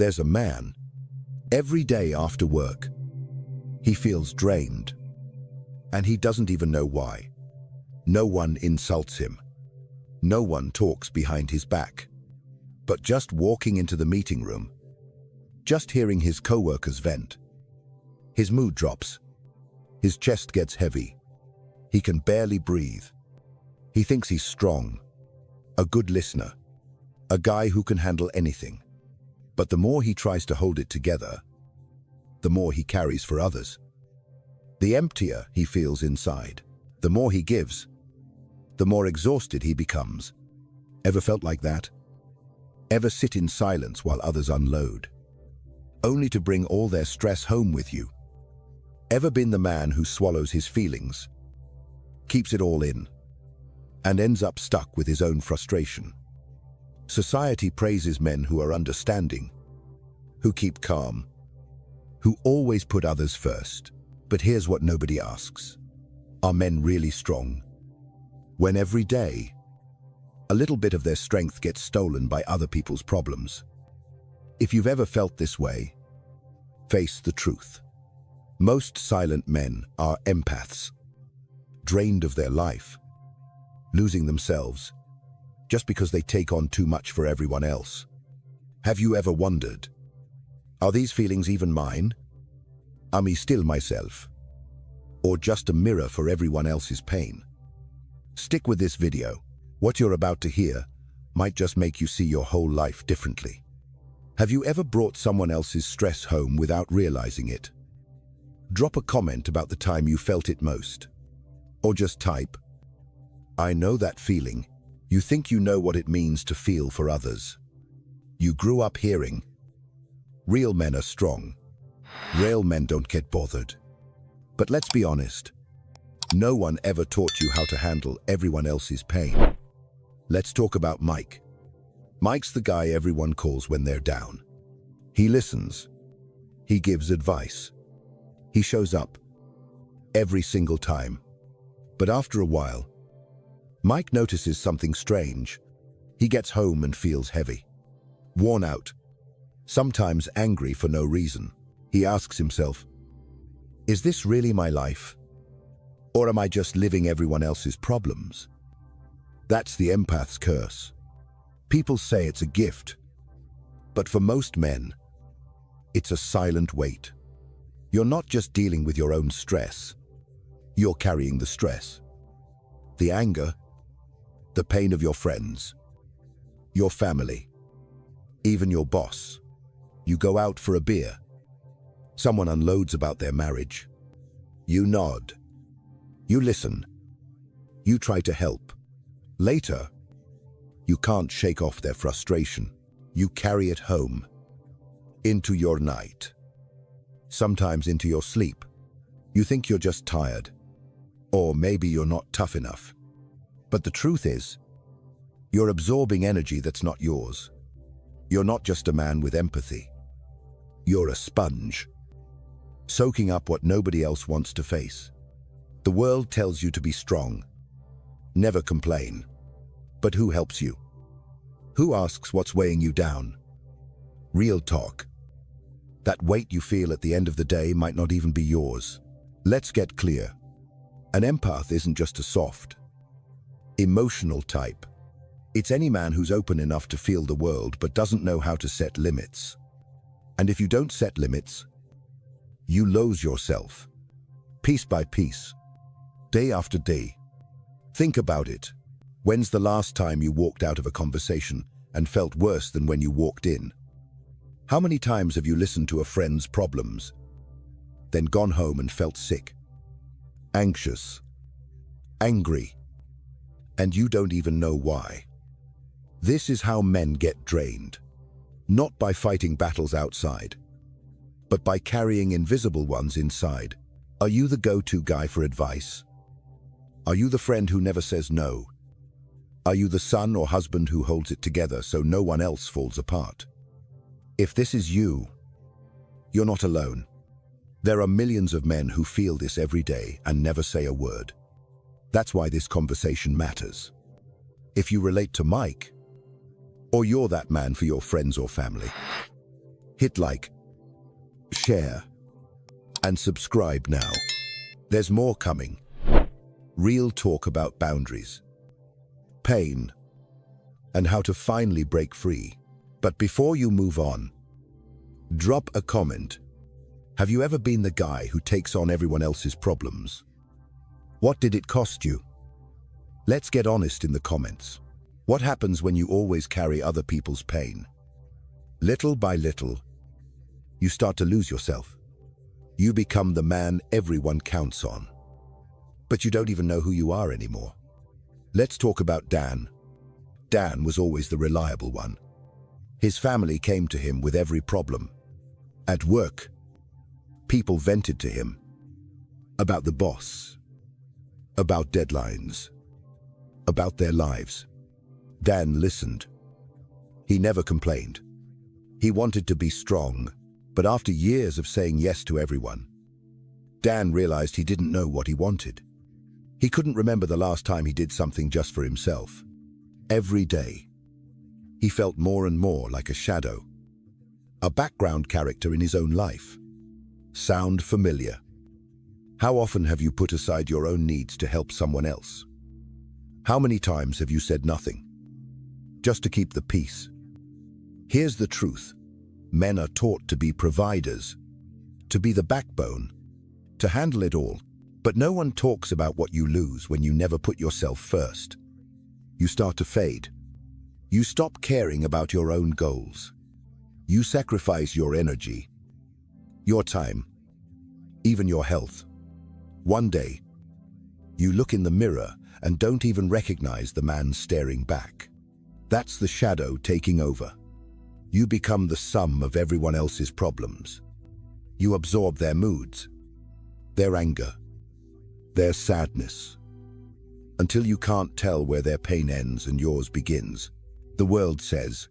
There's a man. Every day after work, he feels drained. And he doesn't even know why. No one insults him. No one talks behind his back. But just walking into the meeting room, just hearing his co-workers vent, his mood drops. His chest gets heavy. He can barely breathe. He thinks he's strong, a good listener, a guy who can handle anything. But the more he tries to hold it together, the more he carries for others. The emptier he feels inside, the more he gives, the more exhausted he becomes. Ever felt like that? Ever sit in silence while others unload, only to bring all their stress home with you? Ever been the man who swallows his feelings, keeps it all in, and ends up stuck with his own frustration? Society praises men who are understanding, who keep calm, who always put others first. But here's what nobody asks. Are men really strong? When every day, a little bit of their strength gets stolen by other people's problems. If you've ever felt this way, face the truth. Most silent men are empaths, drained of their life, losing themselves, just because they take on too much for everyone else. Have you ever wondered, are these feelings even mine? Am I still myself? Or just a mirror for everyone else's pain? Stick with this video. What you're about to hear might just make you see your whole life differently. Have you ever brought someone else's stress home without realizing it? Drop a comment about the time you felt it most. Or just type, I know that feeling. You think you know what it means to feel for others. You grew up hearing, real men are strong. Real men don't get bothered. But let's be honest, no one ever taught you how to handle everyone else's pain. Let's talk about Mike. Mike's the guy everyone calls when they're down. He listens. He gives advice. He shows up every single time. But after a while, Mike notices something strange. He gets home and feels heavy, worn out, sometimes angry for no reason. He asks himself, is this really my life? Or am I just living everyone else's problems? That's the empath's curse. People say it's a gift, but for most men, it's a silent weight. You're not just dealing with your own stress, you're carrying the stress, the anger, the pain of your friends, your family, even your boss. You go out for a beer. Someone unloads about their marriage. You nod. You listen. You try to help. Later, you can't shake off their frustration. You carry it home, into your night, sometimes into your sleep. You think you're just tired, or maybe you're not tough enough. But the truth is, you're absorbing energy that's not yours. You're not just a man with empathy. You're a sponge, soaking up what nobody else wants to face. The world tells you to be strong, never complain. But who helps you? Who asks what's weighing you down? Real talk. That weight you feel at the end of the day might not even be yours. Let's get clear. An empath isn't just a soft, emotional type. It's any man who's open enough to feel the world but doesn't know how to set limits. And if you don't set limits, you lose yourself, piece by piece, day after day. Think about it. When's the last time you walked out of a conversation and felt worse than when you walked in? How many times have you listened to a friend's problems, then gone home and felt sick, anxious, angry, and you don't even know why? This is how men get drained, not by fighting battles outside, but by carrying invisible ones inside. Are you the go-to guy for advice? Are you the friend who never says no? Are you the son or husband who holds it together so no one else falls apart? If this is you, you're not alone. There are millions of men who feel this every day and never say a word. That's why this conversation matters. If you relate to Mike, or you're that man for your friends or family, Hit like, share, and subscribe now. There's more coming. Real talk about boundaries, pain, and how to finally break free. But before you move on, drop a comment. Have you ever been the guy who takes on everyone else's problems? What did it cost you? Let's get honest in the comments. What happens when you always carry other people's pain? Little by little, you start to lose yourself. You become the man everyone counts on. But you don't even know who you are anymore. Let's talk about Dan. Dan was always the reliable one. His family came to him with every problem. At work, people vented to him about the boss, about deadlines, about their lives. Dan listened. He never complained. He wanted to be strong, but after years of saying yes to everyone, Dan realized he didn't know what he wanted. He couldn't remember the last time he did something just for himself. Every day, he felt more and more like a shadow, a background character in his own life. Sound familiar? How often have you put aside your own needs to help someone else? How many times have you said nothing, just to keep the peace? Here's the truth. Men are taught to be providers, to be the backbone, to handle it all. But no one talks about what you lose when you never put yourself first. You start to fade. You stop caring about your own goals. You sacrifice your energy, your time, even your health. One day, you look in the mirror and don't even recognize the man staring back. That's the shadow taking over. You become the sum of everyone else's problems. You absorb their moods, their anger, their sadness, until you can't tell where their pain ends and yours begins. The world says,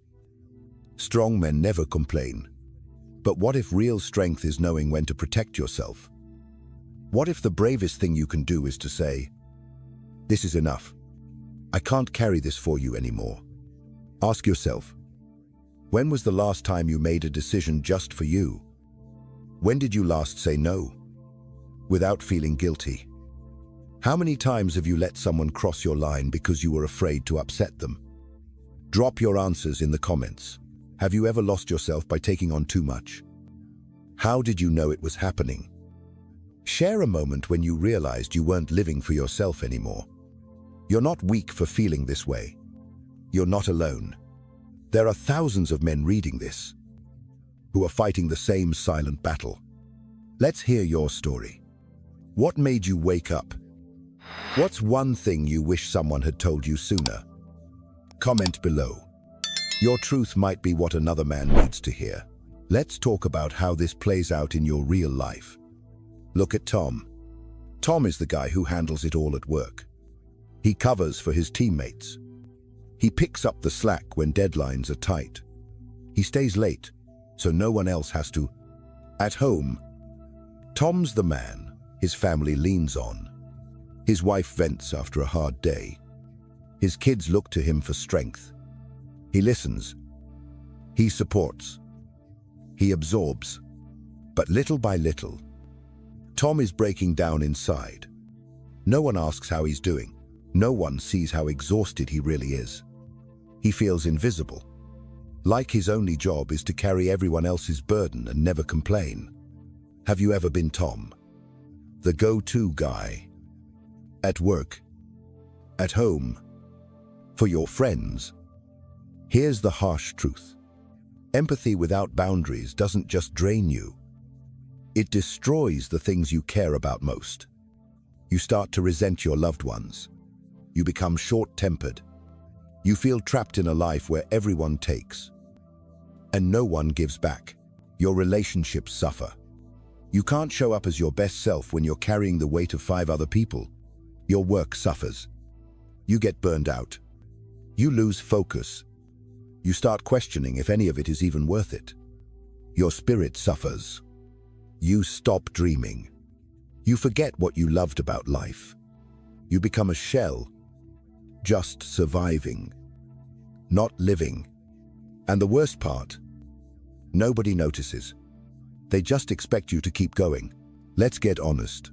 strong men never complain. But what if real strength is knowing when to protect yourself? What if the bravest thing you can do is to say, this is enough. I can't carry this for you anymore. Ask yourself, when was the last time you made a decision just for you? When did you last say no, without feeling guilty? How many times have you let someone cross your line because you were afraid to upset them? Drop your answers in the comments. Have you ever lost yourself by taking on too much? How did you know it was happening? Share a moment when you realized you weren't living for yourself anymore. You're not weak for feeling this way. You're not alone. There are thousands of men reading this who are fighting the same silent battle. Let's hear your story. What made you wake up? What's one thing you wish someone had told you sooner? Comment below. Your truth might be what another man needs to hear. Let's talk about how this plays out in your real life. Look at Tom. Tom is the guy who handles it all at work. He covers for his teammates. He picks up the slack when deadlines are tight. He stays late, so no one else has to. At home, Tom's the man his family leans on. His wife vents after a hard day. His kids look to him for strength. He listens. He supports. He absorbs. But little by little, Tom is breaking down inside. No one asks how he's doing. No one sees how exhausted he really is. He feels invisible. Like his only job is to carry everyone else's burden and never complain. Have you ever been Tom? The go-to guy. At work. At home. For your friends. Here's the harsh truth. Empathy without boundaries doesn't just drain you. It destroys the things you care about most. You start to resent your loved ones. You become short-tempered. You feel trapped in a life where everyone takes and no one gives back. Your relationships suffer. You can't show up as your best self when you're carrying the weight of 5 other people. Your work suffers. You get burned out. You lose focus. You start questioning if any of it is even worth it. Your spirit suffers. You stop dreaming. You forget what you loved about life. You become a shell, just surviving, not living. And the worst part, Nobody notices. They just expect you to keep going. Let's get honest.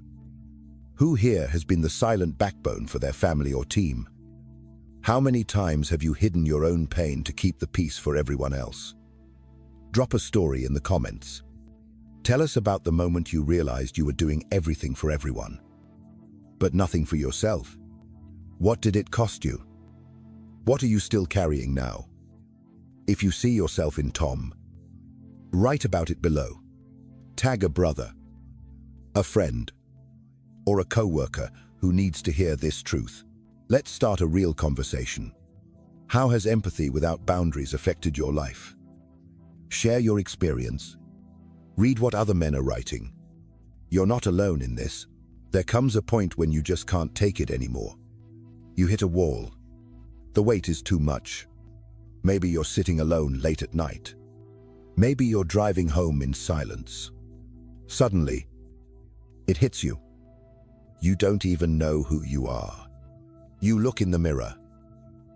Who here has been the silent backbone for their family or team? How many times have you hidden your own pain to keep the peace for everyone else? Drop a story in the comments. Tell us about the moment you realized you were doing everything for everyone, but nothing for yourself. What did it cost you? What are you still carrying now? If you see yourself in Tom, write about it below. Tag a brother, a friend, or a co-worker who needs to hear this truth. Let's start a real conversation. How has empathy without boundaries affected your life? Share your experience. Read what other men are writing. You're not alone in this. There comes a point when you just can't take it anymore. You hit a wall. The weight is too much. Maybe you're sitting alone late at night. Maybe you're driving home in silence. Suddenly, it hits you. You don't even know who you are. You look in the mirror.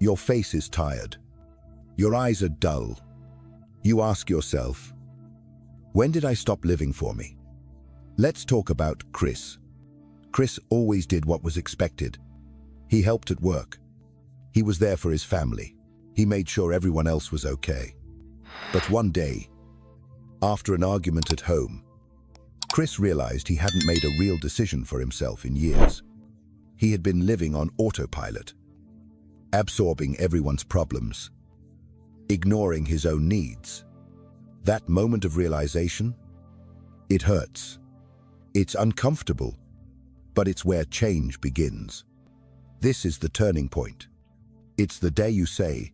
Your face is tired. Your eyes are dull. You ask yourself, when did I stop living for me? Let's talk about Chris. Chris always did what was expected. He helped at work. He was there for his family. He made sure everyone else was okay. But one day, after an argument at home, Chris realized he hadn't made a real decision for himself in years. He had been living on autopilot, absorbing everyone's problems, ignoring his own needs. That moment of realization, it hurts. It's uncomfortable, but it's where change begins. This is the turning point. It's the day you say,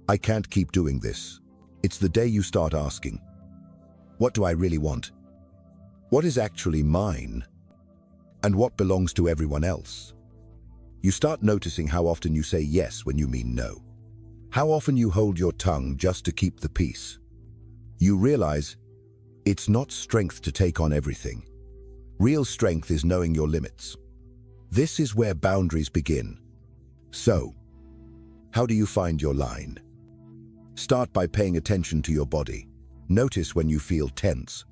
I can't keep doing this. It's the day you start asking, what do I really want? What is actually mine? And what belongs to everyone else? You start noticing how often you say yes when you mean no. How often you hold your tongue just to keep the peace. You realize it's not strength to take on everything. Real strength is knowing your limits. This is where boundaries begin. So, how do you find your line? Start by paying attention to your body. Notice when you feel tense,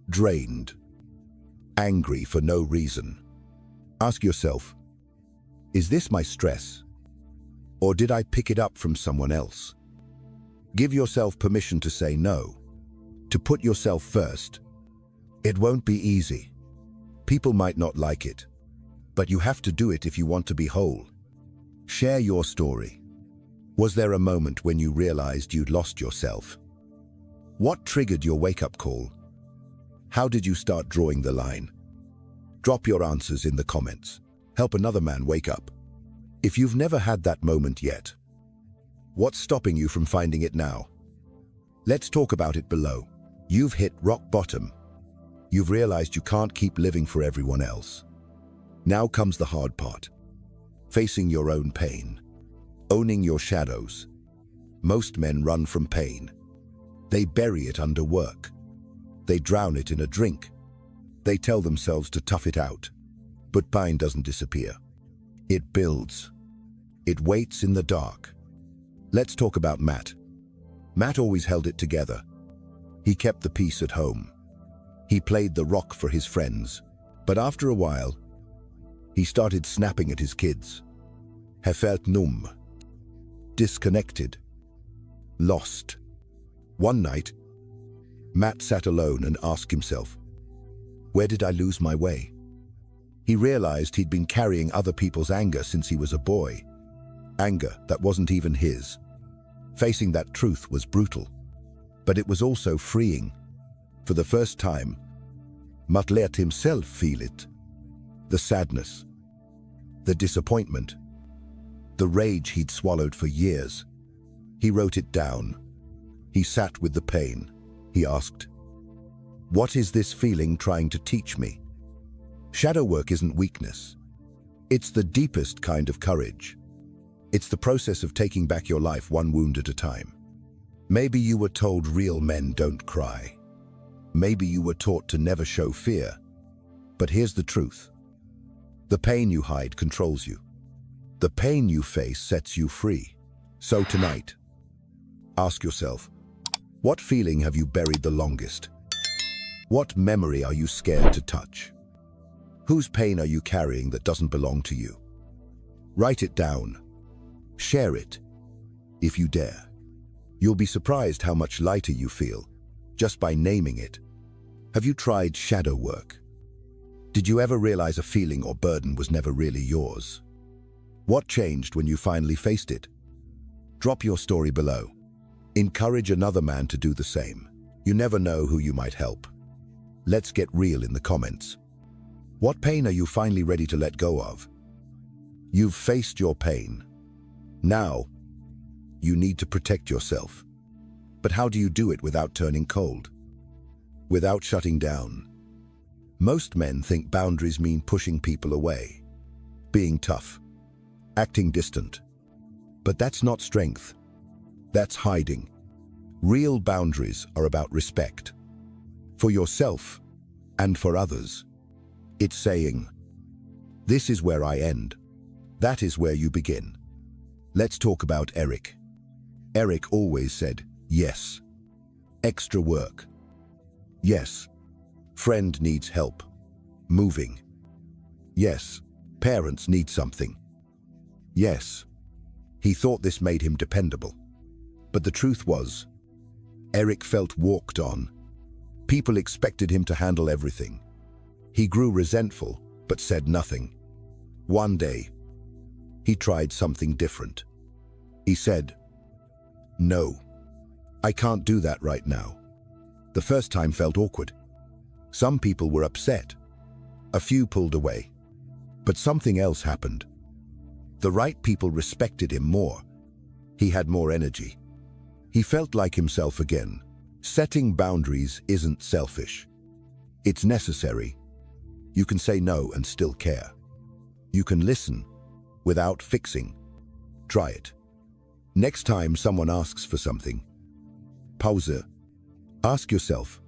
drained, angry for no reason. Ask yourself, is this my stress? Or did I pick it up from someone else? Give yourself permission to say no, to put yourself first. It won't be easy. People might not like it, but you have to do it if you want to be whole. Share your story. Was there a moment when you realized you'd lost yourself? What triggered your wake-up call? How did you start drawing the line? Drop your answers in the comments. Help another man wake up. If you've never had that moment yet, what's stopping you from finding it now? Let's talk about it below. You've hit rock bottom. You've realized you can't keep living for everyone else. Now comes the hard part. Facing your own pain. Owning your shadows. Most men run from pain. They bury it under work. They drown it in a drink. They tell themselves to tough it out. But pain doesn't disappear. It builds. It waits in the dark. Let's talk about Matt. Matt always held it together. He kept the peace at home. He played the rock for his friends. But after a while, he started snapping at his kids. He felt numb. Disconnected. Lost. One night, Matt sat alone and asked himself, where did I lose my way? He realized he'd been carrying other people's anger since he was a boy. Anger that wasn't even his. Facing that truth was brutal, but it was also freeing. For the first time, Matt let himself feel it. The sadness, the disappointment, the rage he'd swallowed for years. He wrote it down. He sat with the pain. He asked, what is this feeling trying to teach me? Shadow work isn't weakness. It's the deepest kind of courage. It's the process of taking back your life one wound at a time. Maybe you were told real men don't cry. Maybe you were taught to never show fear. But here's the truth. The pain you hide controls you. The pain you face sets you free. So tonight, ask yourself, What feeling have you buried the longest? What memory are you scared to touch? Whose pain are you carrying that doesn't belong to you? Write it down. Share it, if you dare. You'll be surprised how much lighter you feel just by naming it. Have you tried shadow work? Did you ever realize a feeling or burden was never really yours? What changed when you finally faced it? Drop your story below. Encourage another man to do the same. You never know who you might help. Let's get real in the comments. What pain are you finally ready to let go of? You've faced your pain. Now, you need to protect yourself. But how do you do it without turning cold? Without shutting down? Most men think boundaries mean pushing people away, being tough, acting distant. But that's not strength. That's hiding. Real boundaries are about respect. For yourself and for others. It's saying, this is where I end. That is where you begin. Let's talk about Eric. Eric always said, yes. Extra work. Yes. Friend needs help. Moving. Yes. Parents need something. Yes. He thought this made him dependable. But the truth was, Eric felt walked on. People expected him to handle everything. He grew resentful, but said nothing. One day, he tried something different. He said, no, I can't do that right now. The first time felt awkward. Some people were upset. A few pulled away. But something else happened. The right people respected him more. He had more energy. He felt like himself again. Setting boundaries isn't selfish. It's necessary. You can say no and still care. You can listen without fixing. Try it. Next time someone asks for something, pause it. Ask yourself,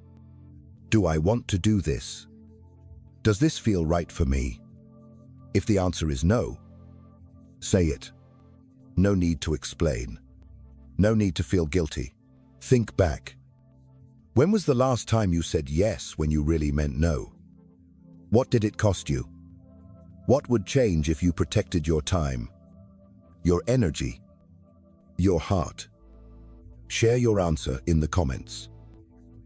do I want to do this? Does this feel right for me? If the answer is no, say it. No need to explain. No need to feel guilty. Think back. When was the last time you said yes when you really meant no? What did it cost you? What would change if you protected your time, your energy, your heart? Share your answer in the comments.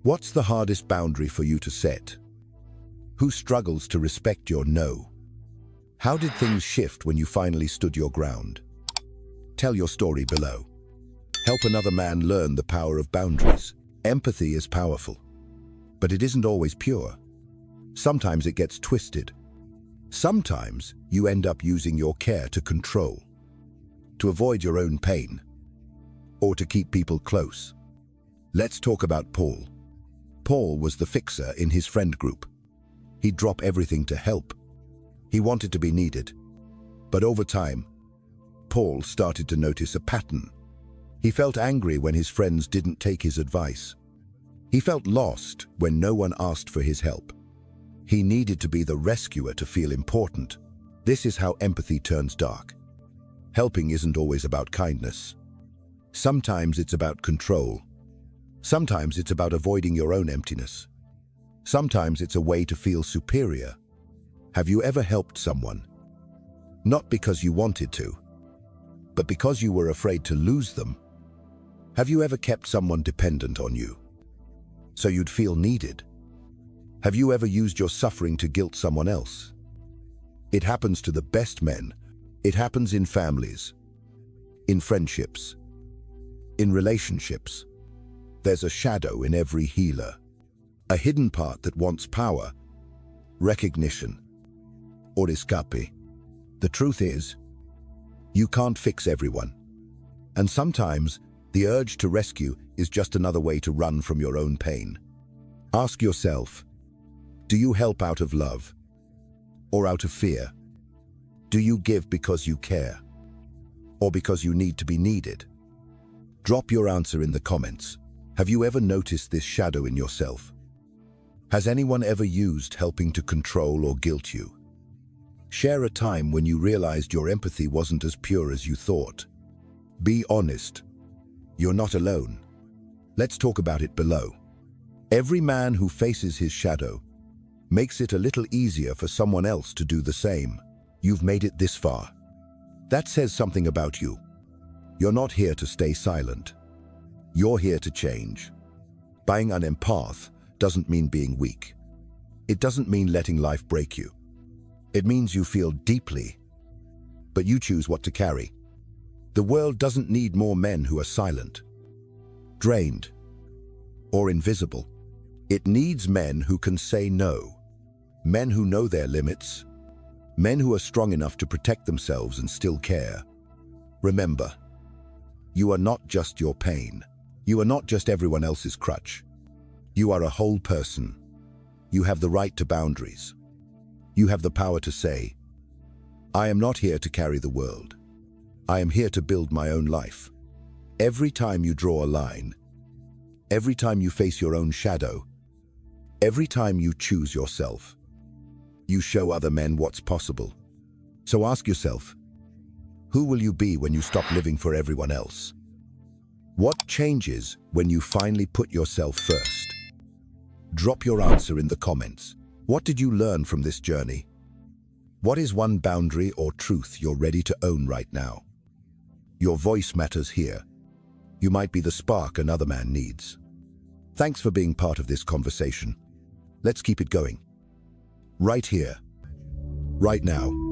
What's the hardest boundary for you to set? Who struggles to respect your no? How did things shift when you finally stood your ground? Tell your story below. Help another man learn the power of boundaries. Empathy is powerful, but it isn't always pure. Sometimes it gets twisted. Sometimes you end up using your care to control, to avoid your own pain, or to keep people close. Let's talk about Paul. Paul was the fixer in his friend group. He'd drop everything to help. He wanted to be needed. But over time, Paul started to notice a pattern. He felt angry when his friends didn't take his advice. He felt lost when no one asked for his help. He needed to be the rescuer to feel important. This is how empathy turns dark. Helping isn't always about kindness. Sometimes it's about control. Sometimes it's about avoiding your own emptiness. Sometimes it's a way to feel superior. Have you ever helped someone? Not because you wanted to, but because you were afraid to lose them? Have you ever kept someone dependent on you, so you'd feel needed? Have you ever used your suffering to guilt someone else? It happens to the best men. It happens in families, in friendships, in relationships. There's a shadow in every healer, a hidden part that wants power, recognition, or escape. The truth is, you can't fix everyone. And sometimes, the urge to rescue is just another way to run from your own pain. Ask yourself, do you help out of love or out of fear? Do you give because you care or because you need to be needed? Drop your answer in the comments. Have you ever noticed this shadow in yourself? Has anyone ever used helping to control or guilt you? Share a time when you realized your empathy wasn't as pure as you thought. Be honest. You're not alone. Let's talk about it below. Every man who faces his shadow makes it a little easier for someone else to do the same. You've made it this far. That says something about you. You're not here to stay silent. You're here to change. Being an empath doesn't mean being weak. It doesn't mean letting life break you. It means you feel deeply, but you choose what to carry. The world doesn't need more men who are silent, drained, or invisible. It needs men who can say no, men who know their limits, men who are strong enough to protect themselves and still care. Remember, you are not just your pain. You are not just everyone else's crutch. You are a whole person. You have the right to boundaries. You have the power to say, I am not here to carry the world. I am here to build my own life. Every time you draw a line, every time you face your own shadow, every time you choose yourself, you show other men what's possible. So ask yourself, who will you be when you stop living for everyone else? What changes when you finally put yourself first? Drop your answer in the comments. What did you learn from this journey? What is one boundary or truth you're ready to own right now? Your voice matters here. You might be the spark another man needs. Thanks for being part of this conversation. Let's keep it going. Right here, right now.